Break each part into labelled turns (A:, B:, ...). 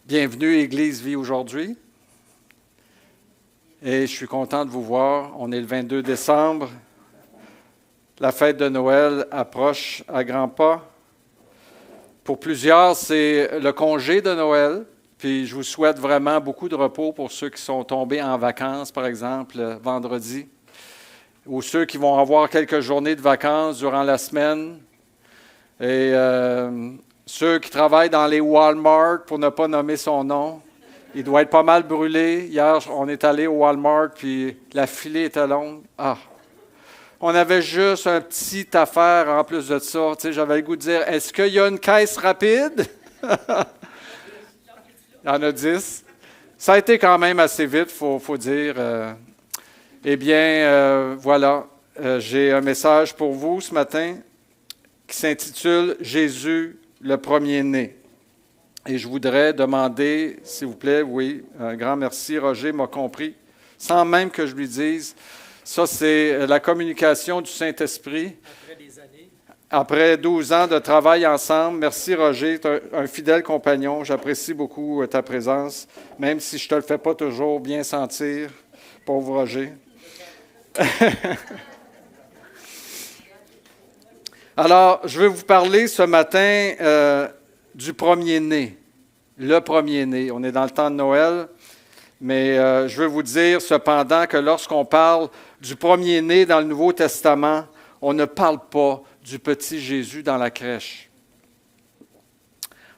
A: Bienvenue, Église Vie aujourd'hui. Et je suis content de vous voir. On est le 22 décembre. La fête de Noël approche à grands pas. Pour plusieurs, c'est le congé de Noël. Puis je vous souhaite vraiment beaucoup de repos pour ceux qui sont tombés en vacances, par exemple, vendredi. Ou ceux qui vont avoir quelques journées de vacances durant la semaine. Et ceux qui travaillent dans les Walmart, pour ne pas nommer son nom, il doit être pas mal brûlé. Hier, on est allé au Walmart, puis la filée était longue. On avait juste une petite affaire en plus de ça. Tu sais, j'avais le goût de dire, est-ce qu'il y a une caisse rapide? Il y en a 10. Ça a été quand même assez vite, faut dire. Voilà, j'ai un message pour vous ce matin qui s'intitule « Jésus, le premier-né ». Et je voudrais demander, s'il vous plaît, oui, un grand merci, Roger m'a compris, sans même que je lui dise, ça c'est la communication du Saint-Esprit.
B: Après des années.
A: Après 12 ans de travail ensemble, merci Roger, tu es un fidèle compagnon, j'apprécie beaucoup ta présence, même si je ne te le fais pas toujours bien sentir, pauvre Roger. Alors, je vais vous parler ce matin du premier-né, le premier-né. On est dans le temps de Noël, mais je veux vous dire cependant que lorsqu'on parle du premier-né dans le Nouveau Testament, on ne parle pas du petit Jésus dans la crèche.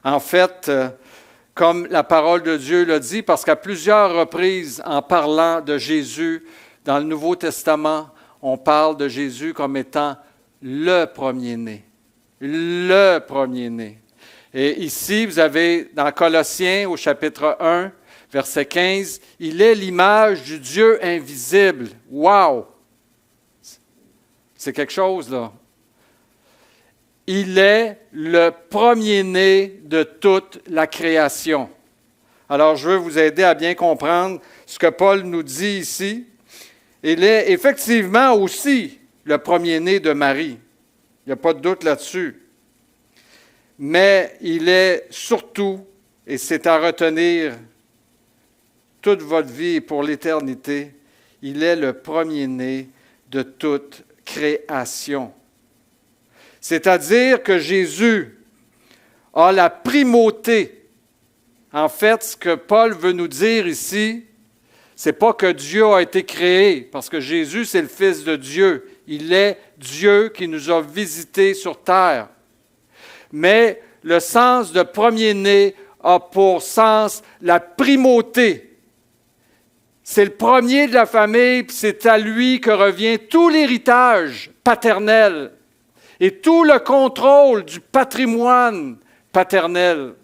A: En fait, comme la parole de Dieu le dit, parce qu'à plusieurs reprises, en parlant de Jésus dans le Nouveau Testament, on parle de Jésus comme étant le premier-né. Le premier-né. Et ici, vous avez dans Colossiens, au chapitre 1, verset 15, « Il est l'image du Dieu invisible. » Wow! C'est quelque chose, là. Il est le premier-né de toute la création. Alors, je veux vous aider à bien comprendre ce que Paul nous dit ici. Il est effectivement aussi le premier-né de Marie. Il n'y a pas de doute là-dessus. Mais il est surtout, et c'est à retenir toute votre vie et pour l'éternité, il est le premier-né de toute création. C'est-à-dire que Jésus a la primauté. En fait, ce que Paul veut nous dire ici, c'est pas que Dieu a été créé, parce que Jésus, c'est le Fils de Dieu. Il est Dieu qui nous a visités sur terre. Mais le sens de premier-né a pour sens la primauté. C'est le premier de la famille, puis c'est à lui que revient tout l'héritage paternel et tout le contrôle du patrimoine paternel.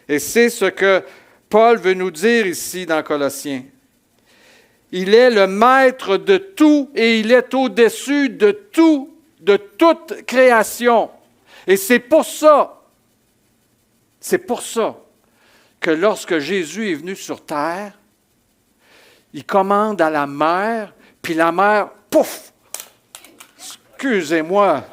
A: Et c'est ce que Paul veut nous dire ici dans Colossiens. Il est le maître de tout et il est au-dessus de tout, de toute création. Et c'est pour ça que lorsque Jésus est venu sur terre, il commande à la mer, puis la mer, pouf! Excusez-moi.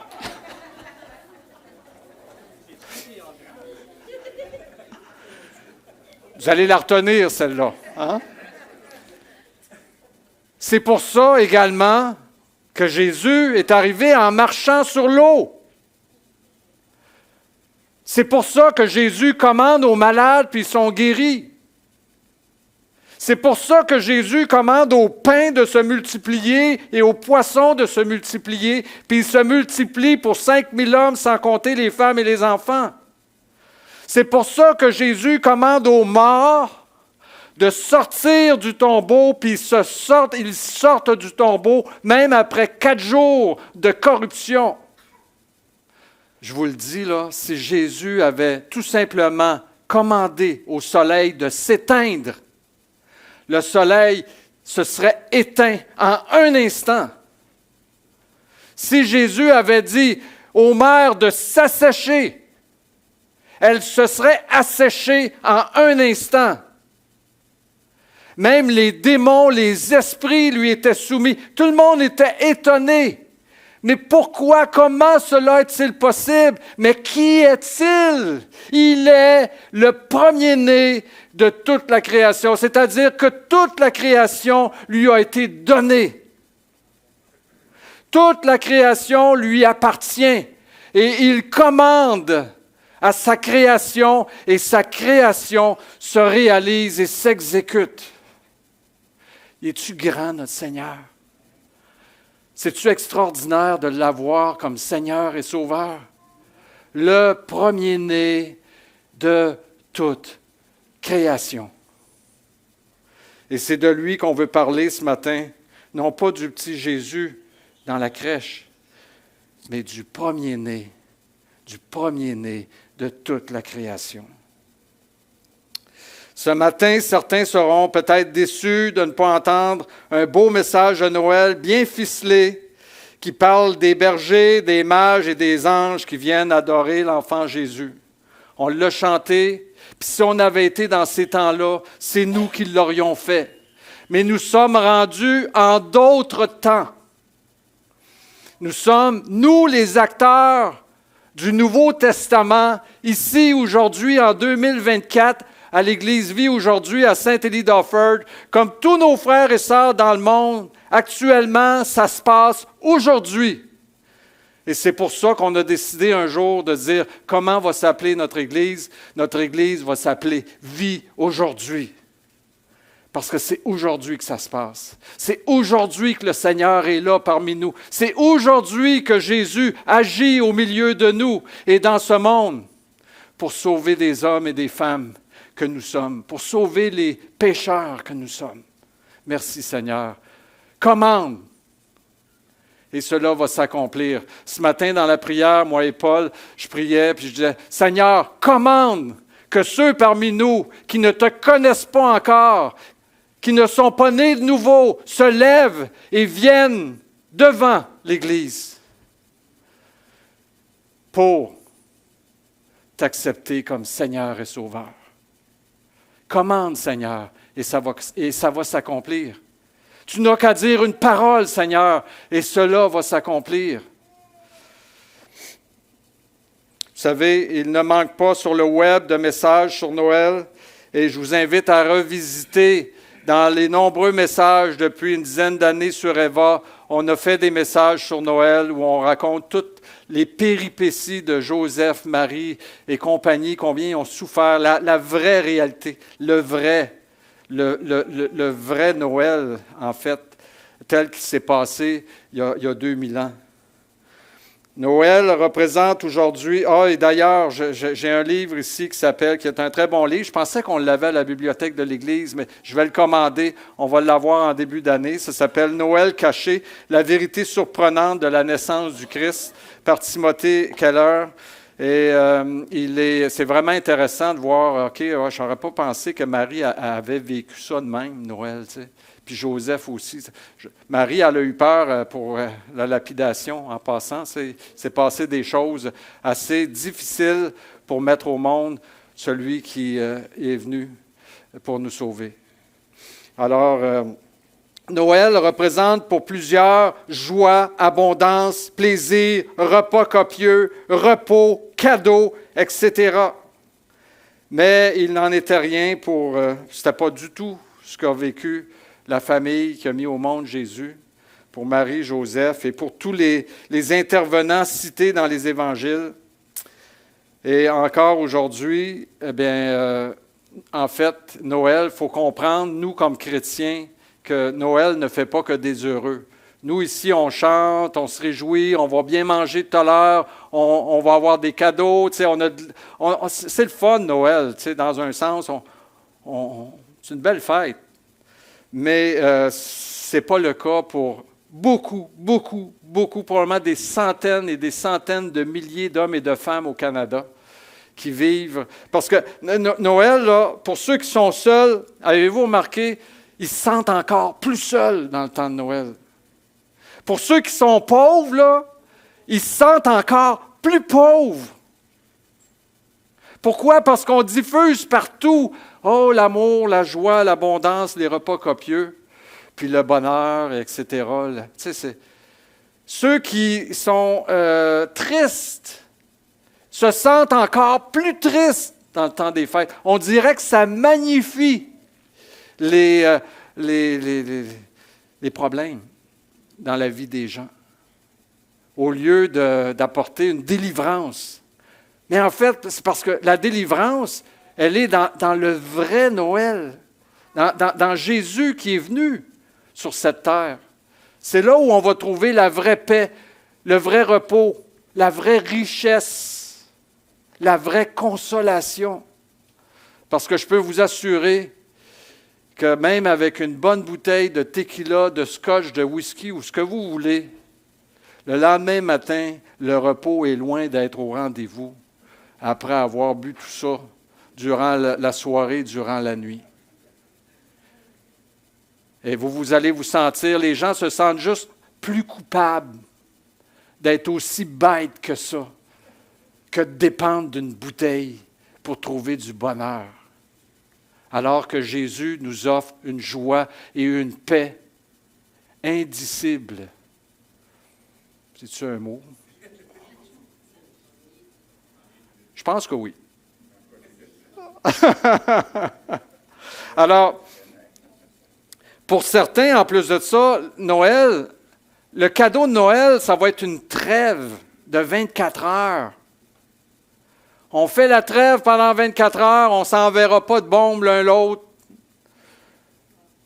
A: Vous allez la retenir, celle-là. Hein? C'est pour ça également que Jésus est arrivé en marchant sur l'eau. C'est pour ça que Jésus commande aux malades puis ils sont guéris. C'est pour ça que Jésus commande au pain de se multiplier et aux poissons de se multiplier, puis ils se multiplient pour 5000 hommes sans compter les femmes et les enfants. C'est pour ça que Jésus commande aux morts de sortir du tombeau, puis ils sortent du tombeau même après 4 jours de corruption. Je vous le dis, là, si Jésus avait tout simplement commandé au soleil de s'éteindre, le soleil se serait éteint en un instant. Si Jésus avait dit aux mers de s'assécher, elles se seraient asséchées en un instant. Même les démons, les esprits lui étaient soumis. Tout le monde était étonné. Mais pourquoi? Comment cela est-il possible? Mais qui est-il? Il est le premier-né de toute la création, c'est-à-dire que toute la création lui a été donnée. Toute la création lui appartient et il commande à sa création et sa création se réalise et s'exécute. Es-tu grand, notre Seigneur? C'est-tu extraordinaire de l'avoir comme Seigneur et Sauveur? Le premier-né de toute création. Et c'est de lui qu'on veut parler ce matin, non pas du petit Jésus dans la crèche, mais du premier-né de toute la création. Ce matin, certains seront peut-être déçus de ne pas entendre un beau message de Noël bien ficelé qui parle des bergers, des mages et des anges qui viennent adorer l'enfant Jésus. On l'a chanté, puis si on avait été dans ces temps-là, c'est nous qui l'aurions fait. Mais nous sommes rendus en d'autres temps. Nous sommes, nous les acteurs du Nouveau Testament, ici, aujourd'hui, en 2024, à l'Église Vie aujourd'hui, à Saint-Élie-d'Offord, comme tous nos frères et sœurs dans le monde, actuellement, ça se passe aujourd'hui. Et c'est pour ça qu'on a décidé un jour de dire comment va s'appeler notre Église. Notre Église va s'appeler Vie aujourd'hui. Parce que c'est aujourd'hui que ça se passe. C'est aujourd'hui que le Seigneur est là parmi nous. C'est aujourd'hui que Jésus agit au milieu de nous et dans ce monde pour sauver des hommes et des femmes que nous sommes, pour sauver les pécheurs que nous sommes. Merci Seigneur. Commande. Et cela va s'accomplir. Ce matin, dans la prière, moi et Paul, je priais puis je disais, Seigneur, commande que ceux parmi nous qui ne te connaissent pas encore, qui ne sont pas nés de nouveau, se lèvent et viennent devant l'Église pour t'accepter comme Seigneur et Sauveur. Commande, Seigneur, et ça va s'accomplir. Tu n'as qu'à dire une parole, Seigneur, et cela va s'accomplir. Vous savez, il ne manque pas sur le web de messages sur Noël, et je vous invite à revisiter dans les nombreux messages depuis une dizaine d'années sur Eva. On a fait des messages sur Noël où on raconte toutes les péripéties de Joseph, Marie et compagnie, combien ils ont souffert, la vraie réalité, le vrai Noël, en fait, tel qu'il s'est passé il y a 2000 ans. Noël représente aujourd'hui, et d'ailleurs, j'ai un livre ici qui est un très bon livre. Je pensais qu'on l'avait à la bibliothèque de l'Église, mais je vais le commander. On va l'avoir en début d'année. Ça s'appelle « Noël caché, la vérité surprenante de la naissance du Christ » par Timothée Keller. Et c'est vraiment intéressant de voir, je n'aurais pas pensé que Marie avait vécu ça de même, Noël, tu sais. Puis Joseph aussi. Marie, elle a eu peur pour la lapidation en passant. C'est passé des choses assez difficiles pour mettre au monde celui qui est venu pour nous sauver. Alors, Noël représente pour plusieurs joie, abondance, plaisir, repas copieux, repos, cadeaux, etc. Mais il n'en était rien c'était pas du tout ce qu'a vécu la famille qui a mis au monde Jésus, pour Marie, Joseph et pour tous les intervenants cités dans les évangiles. Et encore aujourd'hui, en fait, Noël, il faut comprendre, nous comme chrétiens, que Noël ne fait pas que des heureux. Nous, ici, on chante, on se réjouit, on va bien manger tout à l'heure, on va avoir des cadeaux. C'est le fun, Noël, dans un sens. C'est une belle fête. Mais ce n'est pas le cas pour beaucoup, probablement des centaines et des centaines de milliers d'hommes et de femmes au Canada qui vivent. Parce que Noël, là, pour ceux qui sont seuls, avez-vous remarqué, ils se sentent encore plus seuls dans le temps de Noël. Pour ceux qui sont pauvres, là, ils se sentent encore plus pauvres. Pourquoi? Parce qu'on diffuse partout, l'amour, la joie, l'abondance, les repas copieux, puis le bonheur, etc. Tu sais, Ceux qui sont tristes se sentent encore plus tristes dans le temps des fêtes. On dirait que ça magnifie les problèmes dans la vie des gens, au lieu d'apporter une délivrance. Mais en fait, c'est parce que la délivrance, elle est dans le vrai Noël, dans Jésus qui est venu sur cette terre. C'est là où on va trouver la vraie paix, le vrai repos, la vraie richesse, la vraie consolation. Parce que je peux vous assurer que même avec une bonne bouteille de tequila, de scotch, de whisky ou ce que vous voulez, le lendemain matin, le repos est loin d'être au rendez-vous après avoir bu tout ça durant la soirée, durant la nuit. Et vous allez vous sentir, les gens se sentent juste plus coupables d'être aussi bêtes que ça, que de dépendre d'une bouteille pour trouver du bonheur. Alors que Jésus nous offre une joie et une paix indicible. C'est-tu un mot? Je pense que oui. Alors, pour certains, en plus de ça, Noël, le cadeau de Noël, ça va être une trêve de 24 heures. On fait la trêve pendant 24 heures, on ne s'enverra pas de bombes l'un l'autre.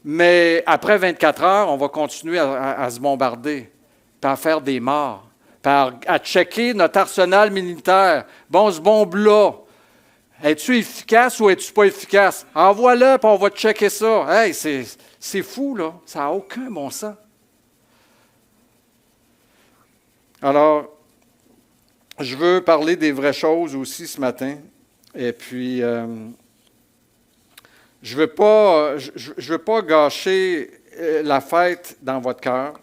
A: Mais après 24 heures, on va continuer à se bombarder, puis à faire des morts, puis à checker notre arsenal militaire. Bon, ce bombe-là, es-tu efficace ou es-tu pas efficace? Envoie-le, puis on va checker ça. Hey, c'est fou, là. Ça n'a aucun bon sens. Alors, je veux parler des vraies choses aussi ce matin. Et puis, je veux pas gâcher la fête dans votre cœur.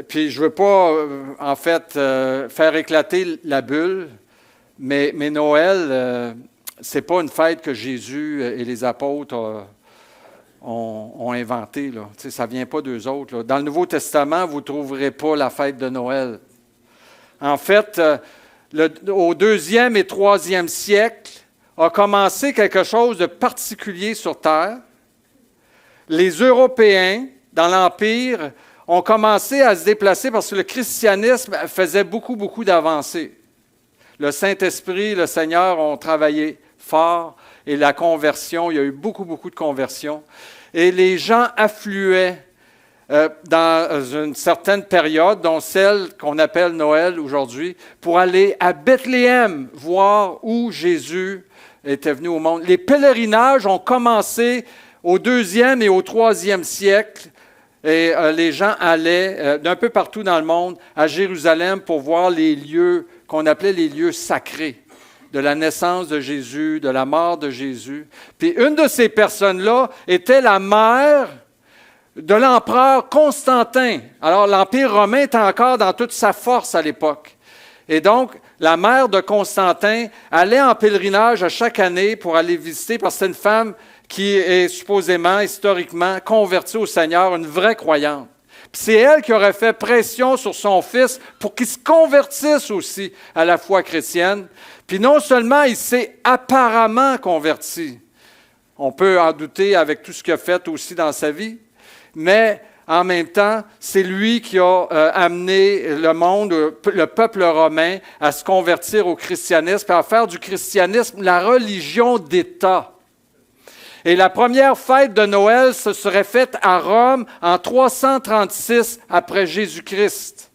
A: Puis, je ne veux pas, en fait, faire éclater la bulle. Mais Noël, ce n'est pas une fête que Jésus et les apôtres ont inventée. Là. Ça ne vient pas d'eux autres. Là. Dans le Nouveau Testament, vous ne trouverez pas la fête de Noël. En fait, au 2e et 3e siècle, a commencé quelque chose de particulier sur Terre. Les Européens, dans l'Empire, ont commencé à se déplacer parce que le christianisme faisait beaucoup, beaucoup d'avancées. Le Saint-Esprit, le Seigneur ont travaillé fort et la conversion, il y a eu beaucoup, beaucoup de conversions. Et les gens affluaient dans une certaine période, dont celle qu'on appelle Noël aujourd'hui, pour aller à Bethléem, voir où Jésus était venu au monde. Les pèlerinages ont commencé au 2e et au 3e siècle, et les gens allaient d'un peu partout dans le monde à Jérusalem pour voir les lieux qu'on appelait les lieux sacrés, de la naissance de Jésus, de la mort de Jésus. Puis une de ces personnes-là était la mère de l'empereur Constantin. Alors, l'Empire romain était encore dans toute sa force à l'époque. Et donc, la mère de Constantin allait en pèlerinage à chaque année pour aller visiter, parce que c'est une femme qui est supposément, historiquement, convertie au Seigneur, une vraie croyante. Puis c'est elle qui aurait fait pression sur son fils pour qu'il se convertisse aussi à la foi chrétienne. Puis non seulement il s'est apparemment converti, on peut en douter avec tout ce qu'il a fait aussi dans sa vie, mais en même temps, c'est lui qui a amené le monde, le peuple romain, à se convertir au christianisme et à faire du christianisme la religion d'État. Et la première fête de Noël se serait faite à Rome en 336 après Jésus-Christ.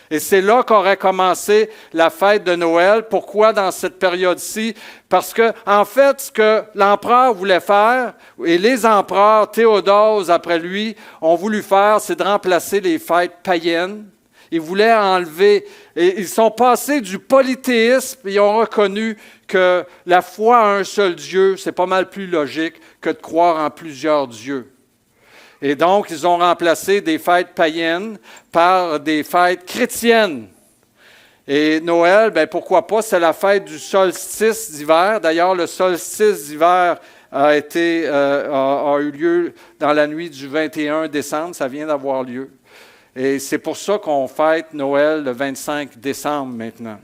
A: Et c'est là qu'aurait commencé la fête de Noël. Pourquoi dans cette période-ci? Parce que, en fait, ce que l'empereur voulait faire, et les empereurs, Théodose après lui, ont voulu faire, c'est de remplacer les fêtes païennes. Ils voulaient enlever, et ils sont passés du polythéisme, et ils ont reconnu que la foi à un seul Dieu, c'est pas mal plus logique que de croire en plusieurs dieux. Et donc, ils ont remplacé des fêtes païennes par des fêtes chrétiennes. Et Noël, bien, pourquoi pas, c'est la fête du solstice d'hiver. D'ailleurs, le solstice d'hiver a eu lieu dans la nuit du 21 décembre, ça vient d'avoir lieu. Et c'est pour ça qu'on fête Noël le 25 décembre maintenant.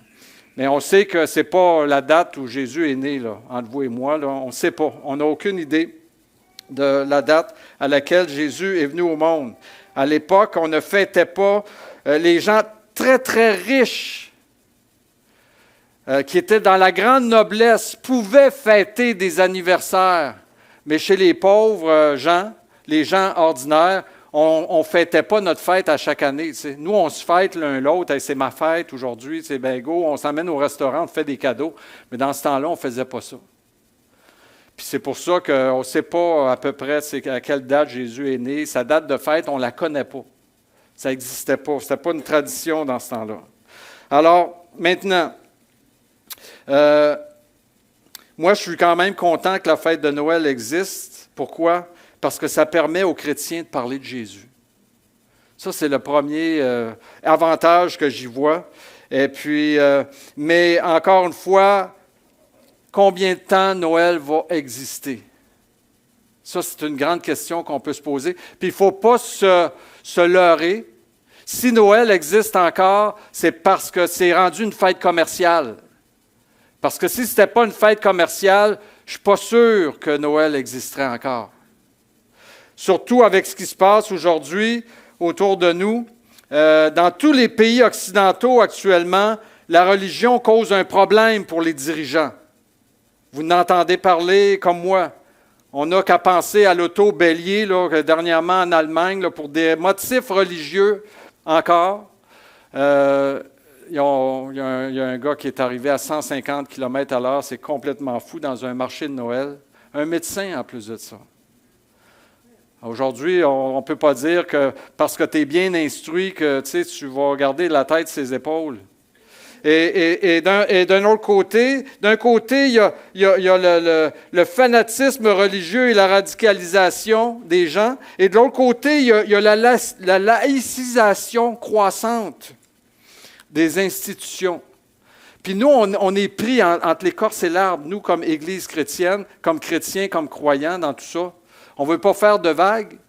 A: Mais on sait que ce n'est pas la date où Jésus est né, là, entre vous et moi. Là, on ne sait pas. On n'a aucune idée de la date à laquelle Jésus est venu au monde. À l'époque, on ne fêtait pas les gens très, très riches qui étaient dans la grande noblesse pouvaient fêter des anniversaires. Mais chez les pauvres gens, les gens ordinaires, on ne fêtait pas notre fête à chaque année. T'sais. Nous, on se fête l'un l'autre. Hey, c'est ma fête aujourd'hui, c'est bingo. On s'emmène au restaurant, on fait des cadeaux. Mais dans ce temps-là, on ne faisait pas ça. Puis c'est pour ça qu'on ne sait pas à peu près à quelle date Jésus est né. Sa date de fête, on ne la connaît pas. Ça n'existait pas. Ce n'était pas une tradition dans ce temps-là. Alors, maintenant, moi, je suis quand même content que la fête de Noël existe. Pourquoi? Parce que ça permet aux chrétiens de parler de Jésus. Ça, c'est le premier avantage que j'y vois. Et puis, mais encore une fois, combien de temps Noël va exister? Ça, c'est une grande question qu'on peut se poser. Puis, il ne faut pas se leurrer. Si Noël existe encore, c'est parce que c'est rendu une fête commerciale. Parce que si ce n'était pas une fête commerciale, je ne suis pas sûr que Noël existerait encore. Surtout avec ce qui se passe aujourd'hui autour de nous. Dans tous les pays occidentaux actuellement, la religion cause un problème pour les dirigeants. Vous n'entendez parler comme moi. On n'a qu'à penser à l'auto Bélier, là, dernièrement en Allemagne, là, pour des motifs religieux encore. Il y a un gars qui est arrivé à 150 km/h, c'est complètement fou, dans un marché de Noël. Un médecin en plus de ça. Aujourd'hui, on ne peut pas dire que parce que tu es bien instruit que tu vas garder la tête sur ses épaules. Et d'un autre côté, il y a le fanatisme religieux et la radicalisation des gens. Et de l'autre côté, il y a la laïcisation croissante des institutions. Puis nous, on est pris entre l'écorce et l'arbre, nous, comme Église chrétienne, comme chrétiens, comme croyants dans tout ça. On ne veut pas faire de vagues.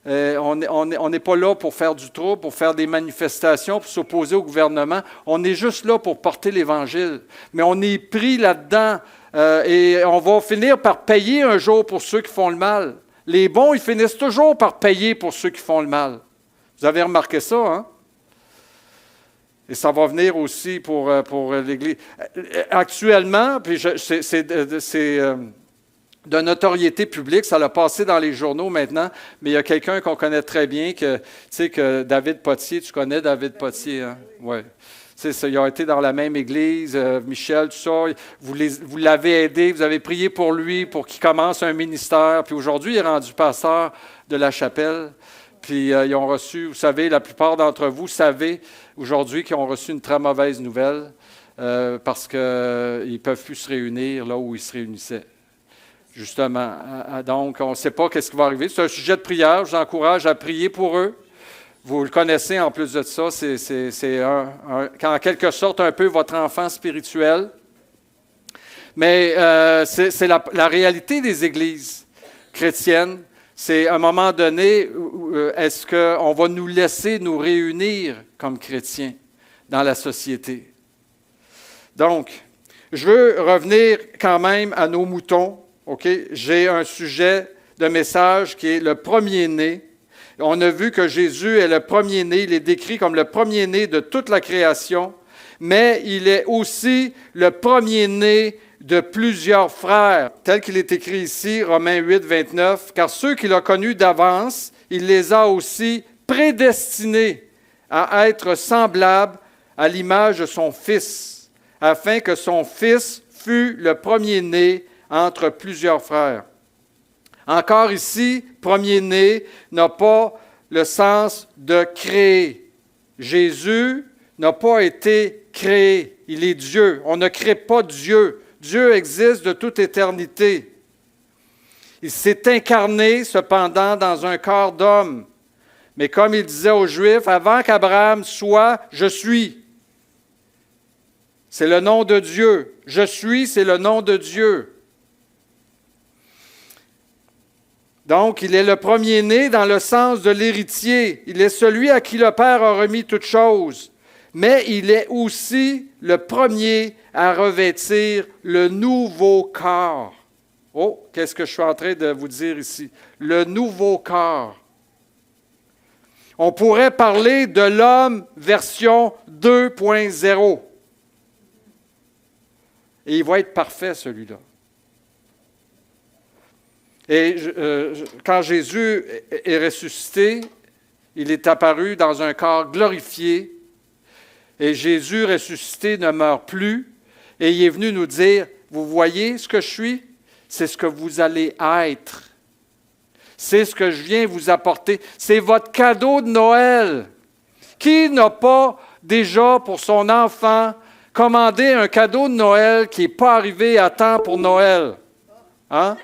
A: On n'est pas là pour faire du trouble, pour faire des manifestations, pour s'opposer au gouvernement. On est juste là pour porter l'Évangile. Mais on est pris là-dedans et on va finir par payer un jour pour ceux qui font le mal. Les bons, ils finissent toujours par payer pour ceux qui font le mal. Vous avez remarqué ça, hein? Et ça va venir aussi pour l'Église. Actuellement, puis c'est de notoriété publique, ça l'a passé dans les journaux maintenant, mais il y a quelqu'un qu'on connaît très bien, que David Potier, tu connais David Potier, hein? Oui. Il a été dans la même église, Michel, tout ça, vous l'avez aidé, vous avez prié pour lui, pour qu'il commence un ministère, puis aujourd'hui, il est rendu pasteur de la chapelle, puis ils ont reçu, vous savez, la plupart d'entre vous savez aujourd'hui qu'ils ont reçu une très mauvaise nouvelle, parce qu'ils ne peuvent plus se réunir là où ils se réunissaient. Justement. Donc, on ne sait pas ce qui va arriver. C'est un sujet de prière. Je vous encourage à prier pour eux. Vous le connaissez en plus de ça. C'est en quelque sorte un peu votre enfant spirituel. Mais c'est la réalité des églises chrétiennes. C'est à un moment donné, est-ce qu'on va nous laisser nous réunir comme chrétiens dans la société? Donc, je veux revenir quand même à nos moutons. OK? J'ai un sujet de message qui est le premier-né. On a vu que Jésus est le premier-né. Il est décrit comme le premier-né de toute la création, mais il est aussi le premier-né de plusieurs frères, tel qu'il est écrit ici, Romains 8, 29, « Car ceux qu'il a connus d'avance, il les a aussi prédestinés à être semblables à l'image de son Fils, afin que son Fils fût le premier-né entre plusieurs frères. » Encore ici, premier-né n'a pas le sens de créer. Jésus n'a pas été créé. Il est Dieu. On ne crée pas Dieu. Dieu existe de toute éternité. Il s'est incarné cependant dans un corps d'homme. Mais comme il disait aux Juifs, avant qu'Abraham soit, je suis. C'est le nom de Dieu. Je suis, c'est le nom de Dieu. Donc, il est le premier-né dans le sens de l'héritier. Il est celui à qui le Père a remis toutes choses. Mais il est aussi le premier à revêtir le nouveau corps. Oh, qu'est-ce que je suis en train de vous dire ici? Le nouveau corps. On pourrait parler de l'homme version 2.0. Et il va être parfait, celui-là. Et quand Jésus est ressuscité, il est apparu dans un corps glorifié. Et Jésus ressuscité ne meurt plus. Et il est venu nous dire, vous voyez ce que je suis? C'est ce que vous allez être. C'est ce que je viens vous apporter. C'est votre cadeau de Noël. Qui n'a pas déjà pour son enfant commandé un cadeau de Noël qui n'est pas arrivé à temps pour Noël? Hein?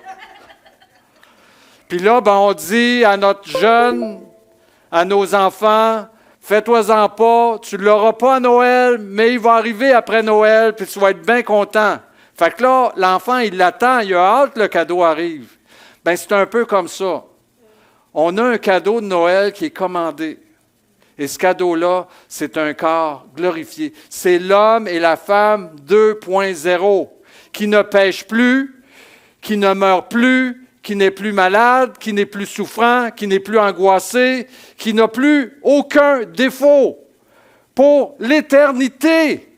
A: Puis là, on dit à notre jeune, à nos enfants, fais-toi-en pas, tu ne l'auras pas à Noël, mais il va arriver après Noël, puis tu vas être bien content. Fait que là, l'enfant, il l'attend, il a hâte que le cadeau arrive. Bien, c'est un peu comme ça. On a un cadeau de Noël qui est commandé. Et ce cadeau-là, c'est un corps glorifié. C'est l'homme et la femme 2.0, qui ne pêchent plus, qui ne meurent plus, qui n'est plus malade, qui n'est plus souffrant, qui n'est plus angoissé, qui n'a plus aucun défaut pour l'éternité.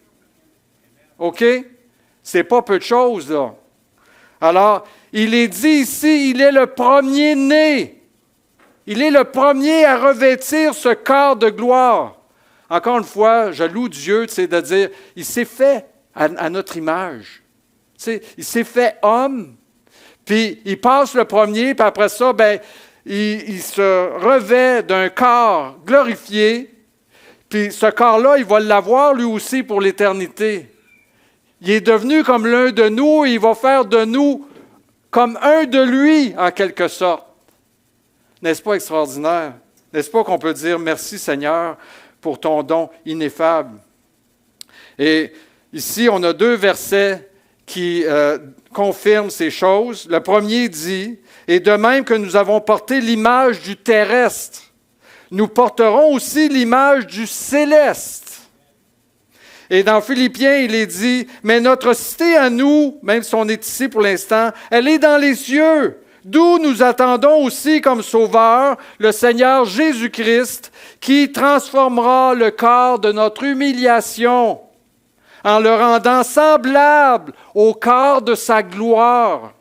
A: OK? C'est pas peu de choses, là. Alors, il est dit ici, il est le premier-né. Il est le premier à revêtir ce corps de gloire. Encore une fois, je loue Dieu, de dire, il s'est fait à notre image. Il s'est fait homme, puis il passe le premier, puis après ça, il se revêt d'un corps glorifié, puis ce corps-là, il va l'avoir lui aussi pour l'éternité. Il est devenu comme l'un de nous, et il va faire de nous comme un de lui, en quelque sorte. N'est-ce pas extraordinaire? N'est-ce pas qu'on peut dire merci Seigneur pour ton don ineffable? Et ici, on a 2 versets qui confirment ces choses. Le premier dit, « Et de même que nous avons porté l'image du terrestre, nous porterons aussi l'image du céleste. » Et dans Philippiens, il est dit, « Mais notre cité à nous, même si on est ici pour l'instant, elle est dans les cieux, d'où nous attendons aussi comme sauveur le Seigneur Jésus-Christ, qui transformera le corps de notre humiliation en le rendant semblable au corps de sa gloire,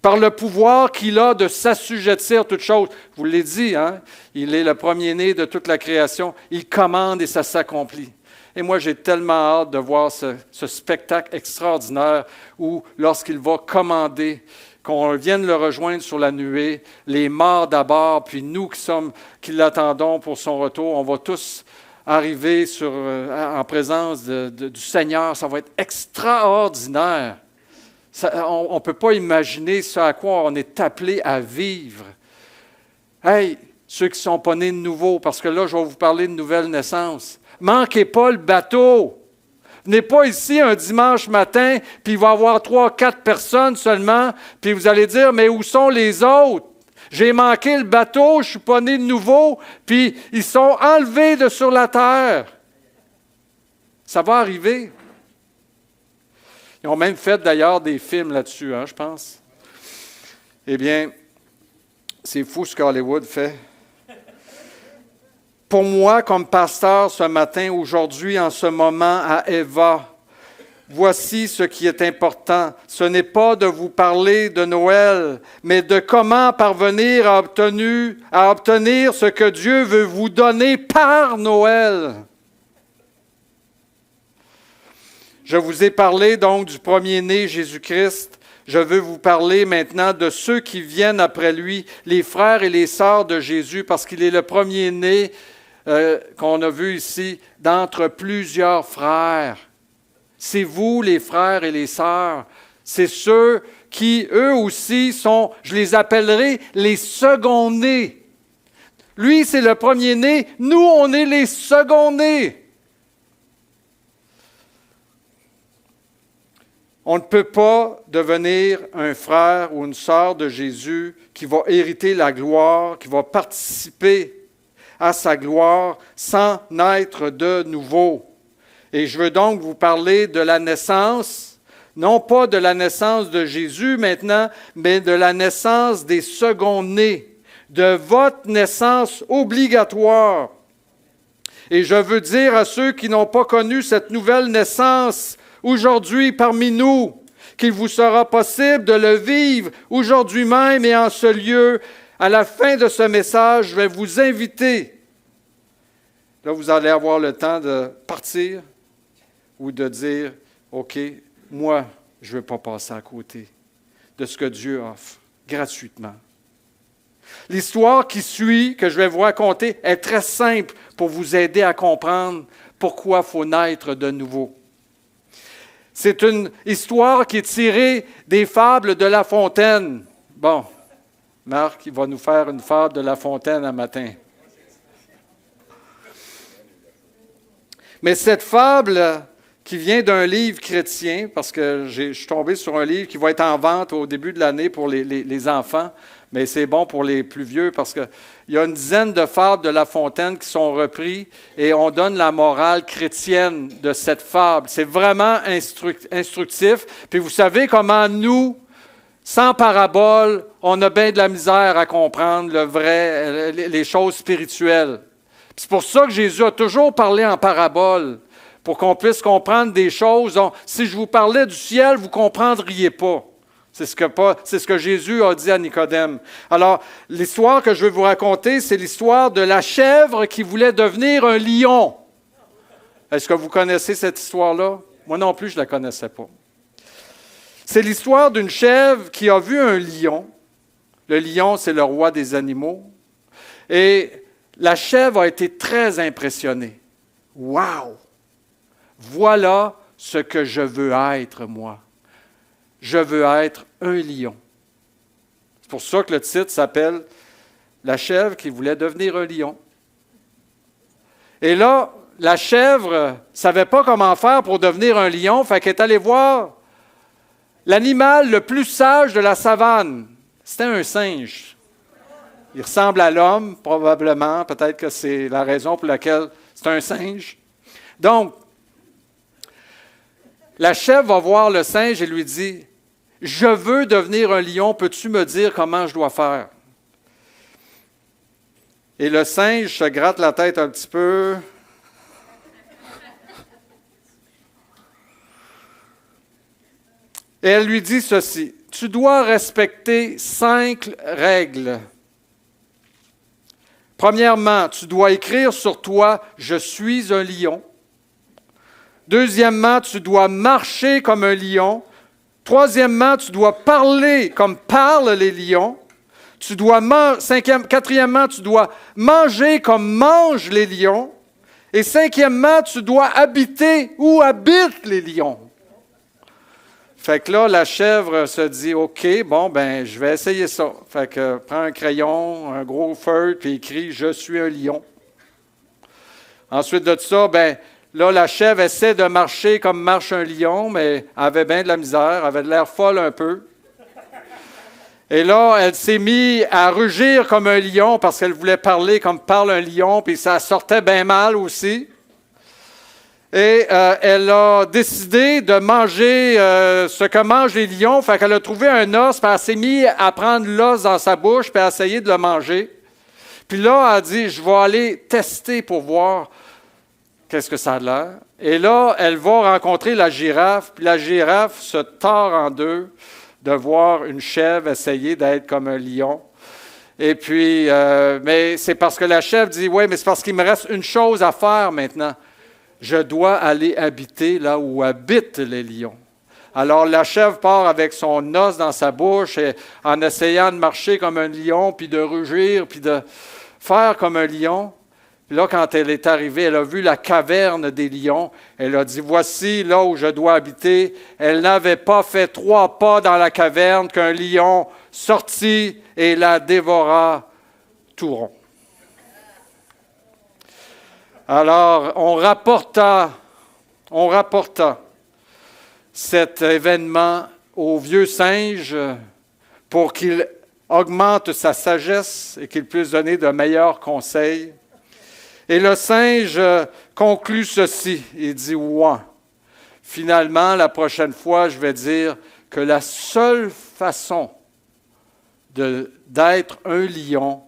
A: par le pouvoir qu'il a de s'assujettir toutes choses. » Je vous l'ai dit, hein? Il est le premier-né de toute la création. Il commande et ça s'accomplit. Et moi, j'ai tellement hâte de voir ce spectacle extraordinaire où, lorsqu'il va commander, qu'on vienne le rejoindre sur la nuée, les morts d'abord, puis nous qui l'attendons pour son retour, on va tous arriver en présence du Seigneur. Ça va être extraordinaire. On ne peut pas imaginer ce à quoi on est appelé à vivre. Hey, ceux qui ne sont pas nés de nouveau, parce que là, je vais vous parler de nouvelle naissance. Manquez pas le bateau. Venez pas ici un dimanche matin, puis il va y avoir 3-4 personnes seulement, puis vous allez dire, mais où sont les autres? J'ai manqué le bateau, je ne suis pas né de nouveau, puis ils sont enlevés de sur la terre. Ça va arriver. Ils ont même fait d'ailleurs des films là-dessus, je pense. Eh bien, c'est fou ce qu'Hollywood fait. Pour moi, comme pasteur ce matin, aujourd'hui, en ce moment, à Eva, voici ce qui est important. Ce n'est pas de vous parler de Noël, mais de comment parvenir à obtenir ce que Dieu veut vous donner par Noël. Je vous ai parlé donc du premier-né Jésus-Christ. Je veux vous parler maintenant de ceux qui viennent après lui, les frères et les sœurs de Jésus, parce qu'il est le premier-né qu'on a vu ici d'entre plusieurs frères. C'est vous, les frères et les sœurs. C'est ceux qui, eux aussi, sont, je les appellerai les seconds-nés. Lui, c'est le premier-né. Nous, on est les seconds-nés. On ne peut pas devenir un frère ou une sœur de Jésus qui va hériter la gloire, qui va participer à sa gloire sans naître de nouveau. Et je veux donc vous parler de la naissance, non pas de la naissance de Jésus maintenant, mais de la naissance des seconds-nés, de votre naissance obligatoire. Et je veux dire à ceux qui n'ont pas connu cette nouvelle naissance aujourd'hui parmi nous, qu'il vous sera possible de le vivre aujourd'hui même et en ce lieu. À la fin de ce message, je vais vous inviter. Là, vous allez avoir le temps de partir ou de dire, OK, moi, je ne veux pas passer à côté de ce que Dieu offre gratuitement. L'histoire qui suit, que je vais vous raconter, est très simple pour vous aider à comprendre pourquoi il faut naître de nouveau. C'est une histoire qui est tirée des fables de La Fontaine. Bon, Marc, il va nous faire une fable de La Fontaine un matin. Mais cette fable qui vient d'un livre chrétien, parce que je suis tombé sur un livre qui va être en vente au début de l'année pour les enfants, mais c'est bon pour les plus vieux parce qu'il y a une dizaine de fables de La Fontaine qui sont reprises et on donne la morale chrétienne de cette fable. C'est vraiment instructif. Puis vous savez comment nous, sans parabole, on a bien de la misère à comprendre le vrai, les choses spirituelles. Puis c'est pour ça que Jésus a toujours parlé en parabole, pour qu'on puisse comprendre des choses. Si je vous parlais du ciel, vous ne comprendriez pas. C'est ce que Jésus a dit à Nicodème. Alors, l'histoire que je vais vous raconter, c'est l'histoire de la chèvre qui voulait devenir un lion. Est-ce que vous connaissez cette histoire-là? Moi non plus, je ne la connaissais pas. C'est l'histoire d'une chèvre qui a vu un lion. Le lion, c'est le roi des animaux. Et la chèvre a été très impressionnée. « Wow! Voilà ce que je veux être, moi. Je veux être un lion. » C'est pour ça que le titre s'appelle « La chèvre qui voulait devenir un lion ». Et là, la chèvre ne savait pas comment faire pour devenir un lion, fait qu'elle est allée voir l'animal le plus sage de la savane. C'était un singe. Il ressemble à l'homme, probablement. Peut-être que c'est la raison pour laquelle c'est un singe. Donc, la chèvre va voir le singe et lui dit « Je veux devenir un lion, peux-tu me dire comment je dois faire? » Et le singe se gratte la tête un petit peu. Et elle lui dit ceci, « Tu dois respecter 5 règles. Premièrement, tu dois écrire sur toi « Je suis un lion ». Deuxièmement, tu dois marcher comme un lion. Troisièmement, tu dois parler comme parlent les lions. Quatrièmement, tu dois manger comme mangent les lions. Et cinquièmement, tu dois habiter où habitent les lions. Fait que là, la chèvre se dit, « OK, bon, ben, je vais essayer ça. » Fait que prend un crayon, un gros feuille, puis écrit « Je suis un lion ». Ensuite de ça, ben, là, la chèvre essaie de marcher comme marche un lion, mais elle avait bien de la misère, elle avait de l'air folle un peu. Et là, elle s'est mise à rugir comme un lion parce qu'elle voulait parler comme parle un lion, puis ça sortait bien mal aussi. Et elle a décidé de manger ce que mangent les lions, fait qu'elle a trouvé un os, puis elle s'est mise à prendre l'os dans sa bouche, puis à essayer de le manger. Puis là, elle a dit, je vais aller tester pour voir qu'est-ce que ça a l'air. Et là, elle va rencontrer la girafe, puis la girafe se tord en deux de voir une chèvre essayer d'être comme un lion. Et puis, mais c'est parce que la chèvre dit, oui, mais c'est parce qu'il me reste une chose à faire maintenant. Je dois aller habiter là où habitent les lions. Alors, la chèvre part avec son os dans sa bouche et, en essayant de marcher comme un lion, puis de rugir, puis de faire comme un lion. Puis là, quand elle est arrivée, elle a vu la caverne des lions. Elle a dit, voici là où je dois habiter. Elle n'avait pas fait 3 pas dans la caverne qu'un lion sortit et la dévora tout rond. Alors, on rapporta cet événement au vieux singe pour qu'il augmente sa sagesse et qu'il puisse donner de meilleurs conseils. Et le singe conclut ceci, il dit « Ouais, finalement, la prochaine fois, je vais dire que la seule façon d'être un lion,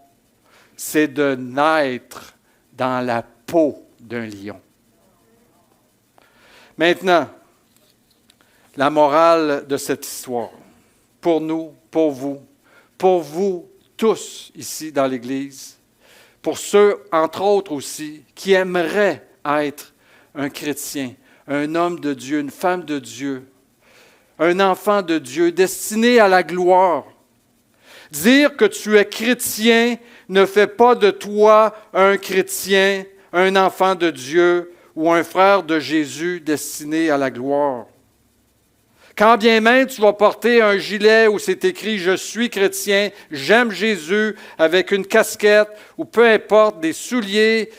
A: c'est de naître dans la peau d'un lion. » Maintenant, la morale de cette histoire, pour nous, pour vous tous ici dans l'Église, pour ceux, entre autres aussi, qui aimeraient être un chrétien, un homme de Dieu, une femme de Dieu, un enfant de Dieu destiné à la gloire. Dire que tu es chrétien ne fait pas de toi un chrétien, un enfant de Dieu ou un frère de Jésus destiné à la gloire. Quand bien même tu vas porter un gilet où c'est écrit « Je suis chrétien, j'aime Jésus » avec une casquette ou peu importe, des souliers,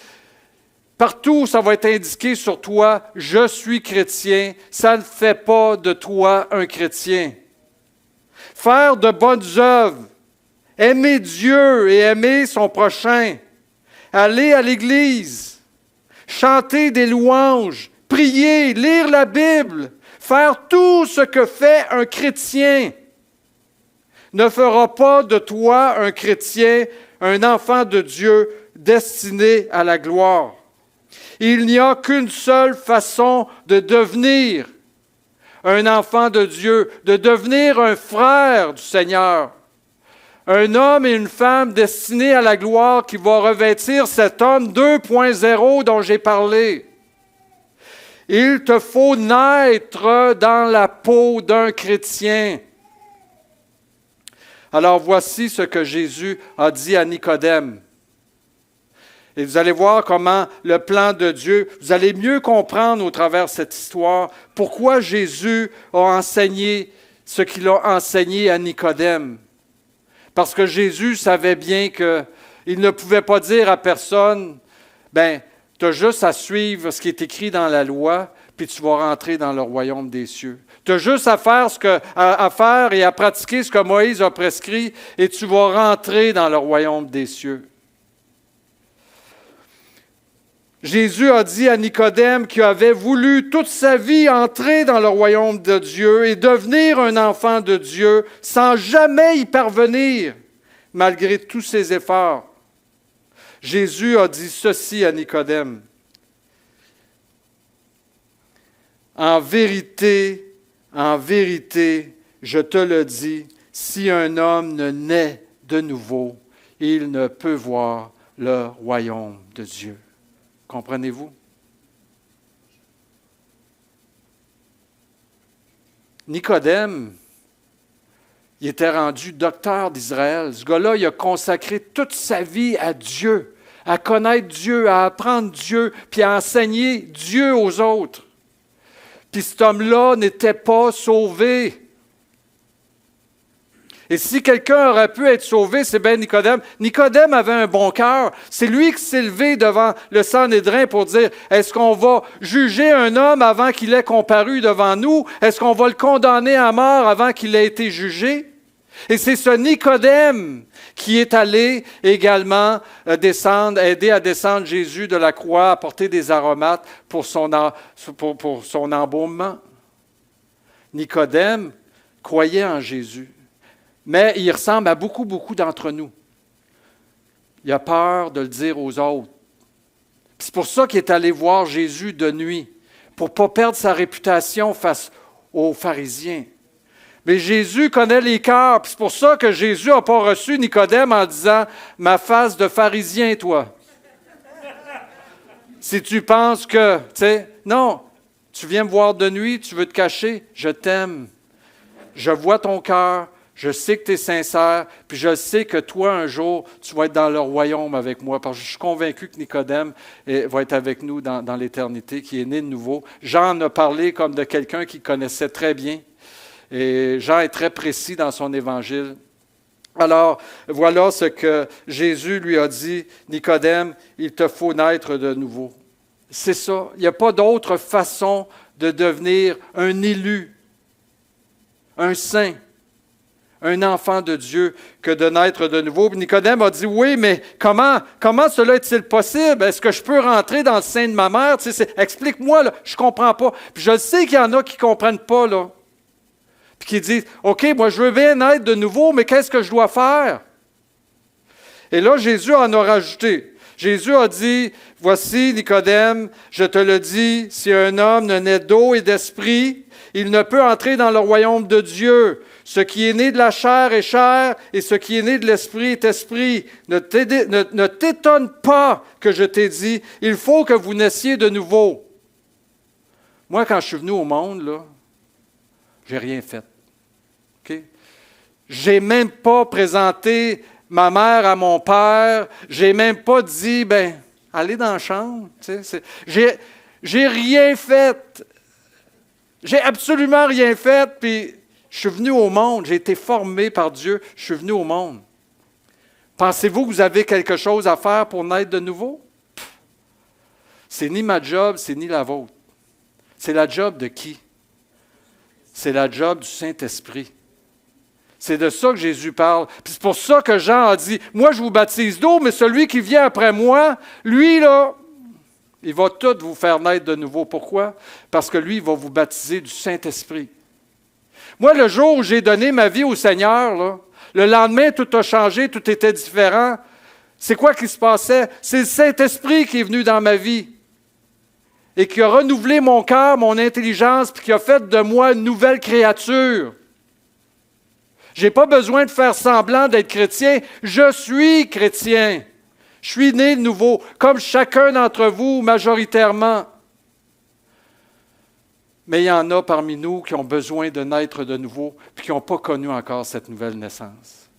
A: partout où ça va être indiqué sur toi « Je suis chrétien », ça ne fait pas de toi un chrétien. Faire de bonnes œuvres, aimer Dieu et aimer son prochain, aller à l'Église, chanter des louanges, prier, lire la Bible, faire tout ce que fait un chrétien ne fera pas de toi un chrétien, un enfant de Dieu destiné à la gloire. Il n'y a qu'une seule façon de devenir un enfant de Dieu, de devenir un frère du Seigneur. Un homme et une femme destinés à la gloire qui va revêtir cet homme 2.0 dont j'ai parlé. Il te faut naître dans la peau d'un chrétien. Alors voici ce que Jésus a dit à Nicodème. Et vous allez voir comment le plan de Dieu, vous allez mieux comprendre au travers de cette histoire pourquoi Jésus a enseigné ce qu'il a enseigné à Nicodème. Parce que Jésus savait bien qu'il ne pouvait pas dire à personne, « Ben, tu as juste à suivre ce qui est écrit dans la loi, puis tu vas rentrer dans le royaume des cieux. Tu as juste à faire et à pratiquer ce que Moïse a prescrit, et tu vas rentrer dans le royaume des cieux. » Jésus a dit à Nicodème qui avait voulu toute sa vie entrer dans le royaume de Dieu et devenir un enfant de Dieu sans jamais y parvenir, malgré tous ses efforts. Jésus a dit ceci à Nicodème. En vérité, je te le dis, si un homme ne naît de nouveau, il ne peut voir le royaume de Dieu. Comprenez-vous? Nicodème, il était rendu docteur d'Israël. Ce gars-là, il a consacré toute sa vie à Dieu, à connaître Dieu, à apprendre Dieu, puis à enseigner Dieu aux autres. Puis cet homme-là n'était pas sauvé. Et si quelqu'un aurait pu être sauvé, c'est bien Nicodème. Nicodème avait un bon cœur. C'est lui qui s'est levé devant le Sanhédrin pour dire, est-ce qu'on va juger un homme avant qu'il ait comparu devant nous? Est-ce qu'on va le condamner à mort avant qu'il ait été jugé? Et c'est ce Nicodème qui est allé également aider à descendre Jésus de la croix, apporter des aromates pour son embaumement. Nicodème croyait en Jésus. Mais il ressemble à beaucoup d'entre nous. Il a peur de le dire aux autres. C'est pour ça qu'il est allé voir Jésus de nuit, pour ne pas perdre sa réputation face aux pharisiens. Mais Jésus connaît les cœurs. C'est pour ça que Jésus n'a pas reçu Nicodème en disant « Ma face de pharisien, toi. » Si tu penses que, non, tu viens me voir de nuit, tu veux te cacher, je t'aime. Je vois ton cœur. Je sais que tu es sincère, puis je sais que toi, un jour, tu vas être dans le royaume avec moi, parce que je suis convaincu que Nicodème va être avec nous dans l'éternité, qui est né de nouveau. Jean en a parlé comme de quelqu'un qui connaissait très bien, et Jean est très précis dans son évangile. Alors, voilà ce que Jésus lui a dit, Nicodème, il te faut naître de nouveau. C'est ça, il n'y a pas d'autre façon de devenir un élu un saint, un enfant de Dieu que de naître de nouveau. Puis Nicodème a dit, oui, mais comment cela est-il possible? Est-ce que je peux rentrer dans le sein de ma mère? Tu sais, explique-moi, là, je ne comprends pas. Puis je sais qu'il y en a qui ne comprennent pas, là. Puis qui disent, OK, moi je veux bien naître de nouveau, mais qu'est-ce que je dois faire? Et là, Jésus en a rajouté. Jésus a dit, voici Nicodème, je te le dis, si un homme ne naît d'eau et d'esprit, il ne peut entrer dans le royaume de Dieu. Ce qui est né de la chair est chair, et ce qui est né de l'esprit est esprit. Ne t'étonne pas que je t'ai dit, il faut que vous naissiez de nouveau. Moi, quand je suis venu au monde, là, j'ai rien fait. OK? J'ai même pas présenté ma mère à mon père. J'ai même pas dit, allez dans la chambre. Tu sais, j'ai rien fait. J'ai absolument rien fait, puis je suis venu au monde. J'ai été formé par Dieu. Je suis venu au monde. Pensez-vous que vous avez quelque chose à faire pour naître de nouveau? C'est ni ma job, c'est ni la vôtre. C'est la job de qui? C'est la job du Saint-Esprit. C'est de ça que Jésus parle. Puis c'est pour ça que Jean a dit, moi je vous baptise d'eau, mais celui qui vient après moi, lui là, il va tout vous faire naître de nouveau. Pourquoi? Parce que lui, il va vous baptiser du Saint-Esprit. Moi, le jour où j'ai donné ma vie au Seigneur, là, le lendemain, tout a changé, tout était différent. C'est quoi qui se passait? C'est le Saint-Esprit qui est venu dans ma vie et qui a renouvelé mon cœur, mon intelligence, puis qui a fait de moi une nouvelle créature. Je n'ai pas besoin de faire semblant d'être chrétien. Je suis chrétien. Je suis né de nouveau, comme chacun d'entre vous, majoritairement. Mais il y en a parmi nous qui ont besoin de naître de nouveau, puis qui n'ont pas connu encore cette nouvelle naissance.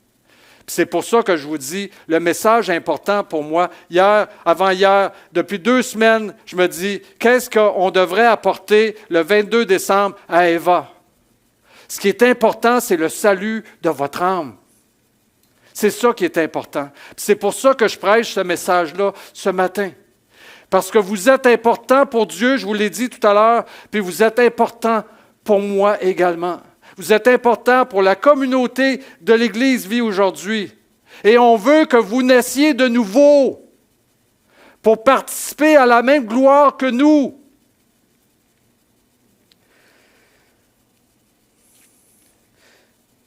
A: Puis c'est pour ça que je vous dis, le message important pour moi, avant-hier, depuis 2 semaines, je me dis, qu'est-ce qu'on devrait apporter le 22 décembre à Eva? Ce qui est important, c'est le salut de votre âme. C'est ça qui est important. Puis c'est pour ça que je prêche ce message-là ce matin. Parce que vous êtes important pour Dieu, je vous l'ai dit tout à l'heure, puis vous êtes important pour moi également. Vous êtes important pour la communauté de l'Église Vie aujourd'hui. Et on veut que vous naissiez de nouveau pour participer à la même gloire que nous.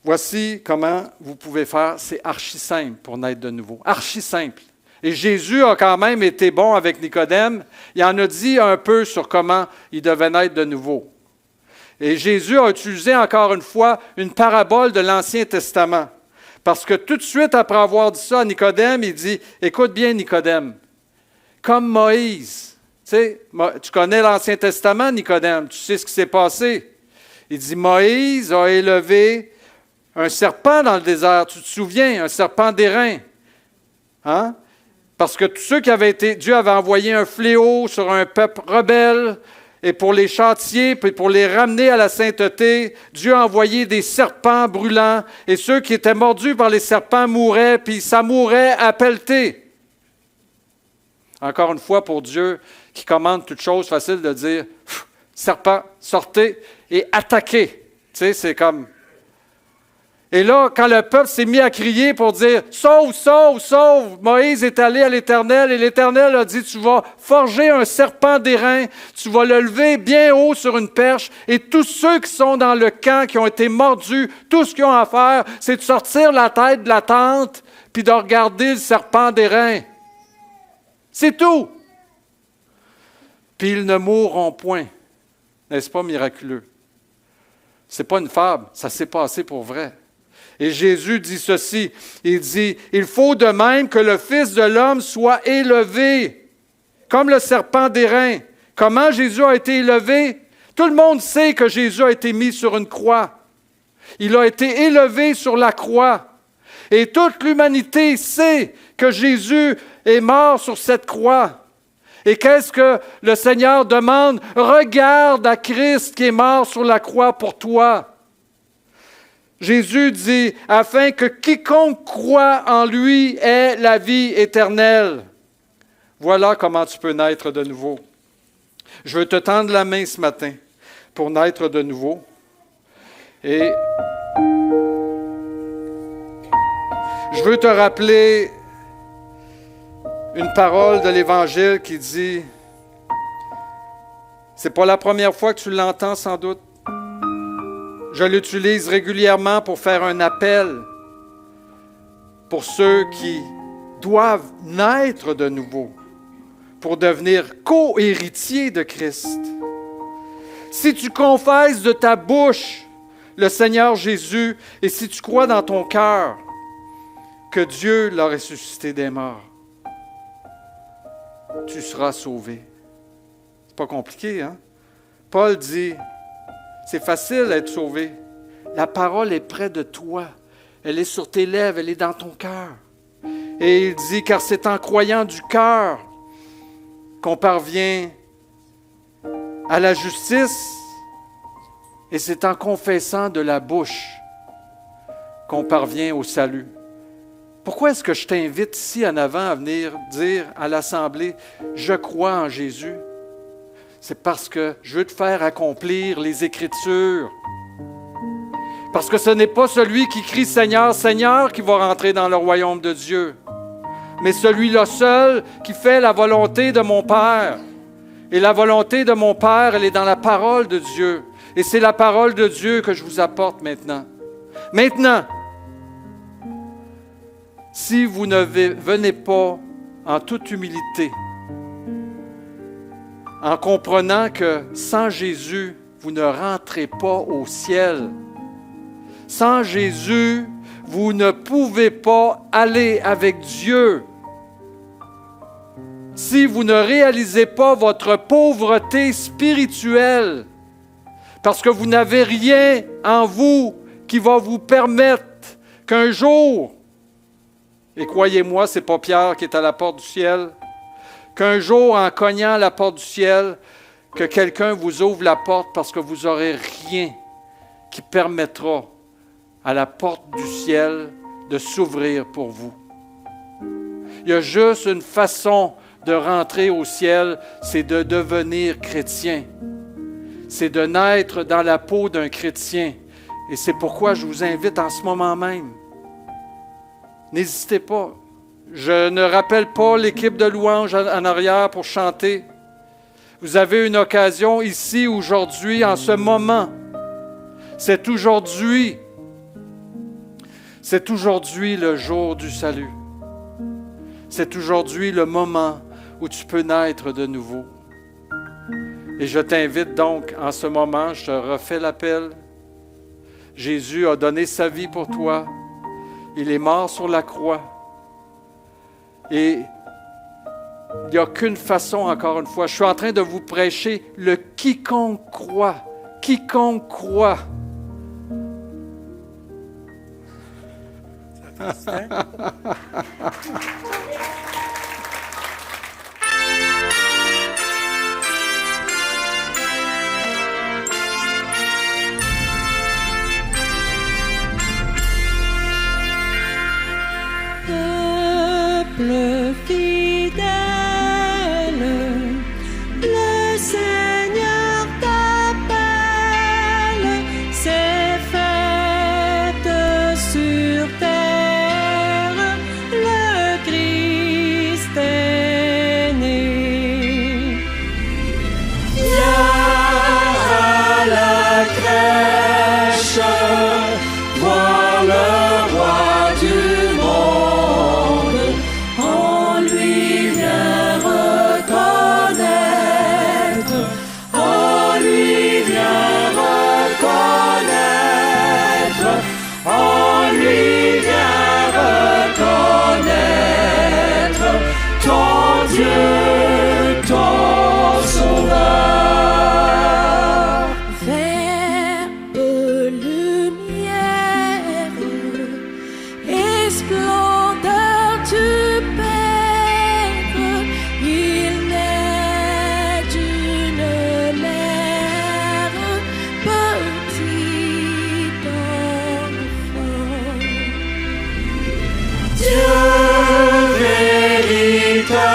A: Voici comment vous pouvez faire. C'est archi simple pour naître de nouveau. Archi simple. Et Jésus a quand même été bon avec Nicodème. Il en a dit un peu sur comment il devait naître de nouveau. Et Jésus a utilisé encore une fois une parabole de l'Ancien Testament. Parce que tout de suite après avoir dit ça à Nicodème, il dit, écoute bien Nicodème, comme Moïse. Tu connais l'Ancien Testament, Nicodème, tu sais ce qui s'est passé. Il dit, Moïse a élevé un serpent dans le désert, tu te souviens, un serpent d'airain. Hein? Parce que tous ceux qui avaient été, Dieu avait envoyé un fléau sur un peuple rebelle, et pour les châtier, puis pour les ramener à la sainteté, Dieu a envoyé des serpents brûlants, et ceux qui étaient mordus par les serpents mouraient, puis ça mourait à pelleter. Encore une fois, pour Dieu, qui commande toute chose, facile de dire, serpent, sortez et attaquez. Tu sais, c'est comme... Et là, quand le peuple s'est mis à crier pour dire « Sauve, sauve, sauve », Moïse est allé à l'Éternel et l'Éternel a dit « Tu vas forger un serpent d'airain, tu vas le lever bien haut sur une perche et tous ceux qui sont dans le camp, qui ont été mordus, tout ce qu'ils ont à faire, c'est de sortir la tête de la tente puis de regarder le serpent d'airain. C'est tout. Puis ils ne mourront point. N'est-ce pas miraculeux? Ce n'est pas une fable, ça s'est passé pour vrai. Et Jésus dit ceci, il dit, « Il faut de même que le Fils de l'homme soit élevé, comme le serpent d'airain. » Comment Jésus a été élevé? Tout le monde sait que Jésus a été mis sur une croix. Il a été élevé sur la croix. Et toute l'humanité sait que Jésus est mort sur cette croix. Et qu'est-ce que le Seigneur demande? Regarde à Christ qui est mort sur la croix pour toi. Jésus dit, afin que quiconque croit en lui ait la vie éternelle. Voilà comment tu peux naître de nouveau. Je veux te tendre la main ce matin pour naître de nouveau. Et je veux te rappeler une parole de l'Évangile qui dit, c'est pas la première fois que tu l'entends sans doute, je l'utilise régulièrement pour faire un appel pour ceux qui doivent naître de nouveau, pour devenir co-héritiers de Christ. Si tu confesses de ta bouche le Seigneur Jésus et si tu crois dans ton cœur que Dieu l'a ressuscité des morts, tu seras sauvé. C'est pas compliqué, hein? Paul dit, c'est facile d'être sauvé. La parole est près de toi. Elle est sur tes lèvres, elle est dans ton cœur. Et il dit, car c'est en croyant du cœur qu'on parvient à la justice et c'est en confessant de la bouche qu'on parvient au salut. Pourquoi est-ce que je t'invite ici en avant à venir dire à l'Assemblée, je crois en Jésus? C'est parce que je veux te faire accomplir les Écritures. Parce que ce n'est pas celui qui crie « Seigneur, Seigneur » qui va rentrer dans le royaume de Dieu, mais celui-là seul qui fait la volonté de mon Père. Et la volonté de mon Père, elle est dans la parole de Dieu. Et c'est la parole de Dieu que je vous apporte maintenant. Maintenant, si vous ne venez pas en toute humilité, en comprenant que sans Jésus, vous ne rentrez pas au ciel. Sans Jésus, vous ne pouvez pas aller avec Dieu. Si vous ne réalisez pas votre pauvreté spirituelle, parce que vous n'avez rien en vous qui va vous permettre qu'un jour, et croyez-moi, ce n'est pas Pierre qui est à la porte du ciel, qu'un jour, en cognant à la porte du ciel, que quelqu'un vous ouvre la porte parce que vous n'aurez rien qui permettra à la porte du ciel de s'ouvrir pour vous. Il y a juste une façon de rentrer au ciel, c'est de devenir chrétien. C'est de naître dans la peau d'un chrétien. Et c'est pourquoi je vous invite en ce moment même. N'hésitez pas. Je ne rappelle pas l'équipe de louanges en arrière pour chanter. Vous avez une occasion ici, aujourd'hui, en ce moment. C'est aujourd'hui. C'est aujourd'hui le jour du salut. C'est aujourd'hui le moment où tu peux naître de nouveau. Et je t'invite donc, en ce moment, je te refais l'appel. Jésus a donné sa vie pour toi. Il est mort sur la croix. Et il n'y a qu'une façon, encore une fois. Je suis en train de vous prêcher le quiconque croit. Quiconque croit.
B: Peuple fidèle, le Seigneur t'appelle, c'est fête sur terre, le Christ est né. Viens à la crèche, voir le roi du monde. En lui viens reconnaître, en lui viens reconnaître, en lui viens reconnaître ton Dieu, ton Sauveur. Verbe lumière et splendeur du Père, il naît d'une mère, petit enfant. Dieu véritable,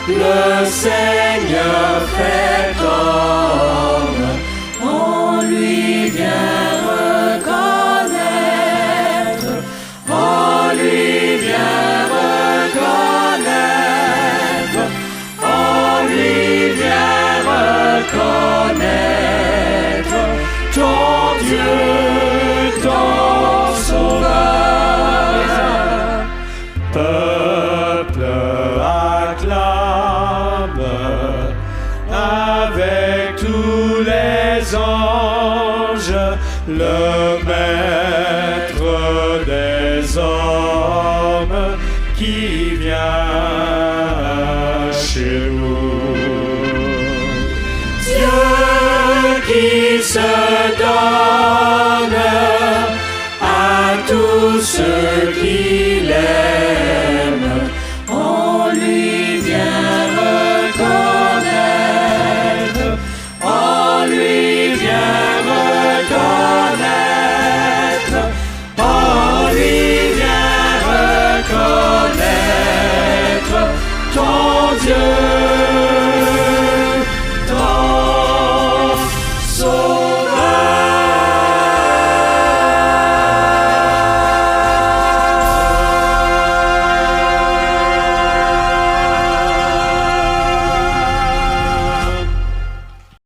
B: le Seigneur fait homme, en lui
C: Maître des hommes qui vient chez nous. Dieu qui se donne à tous ceux qui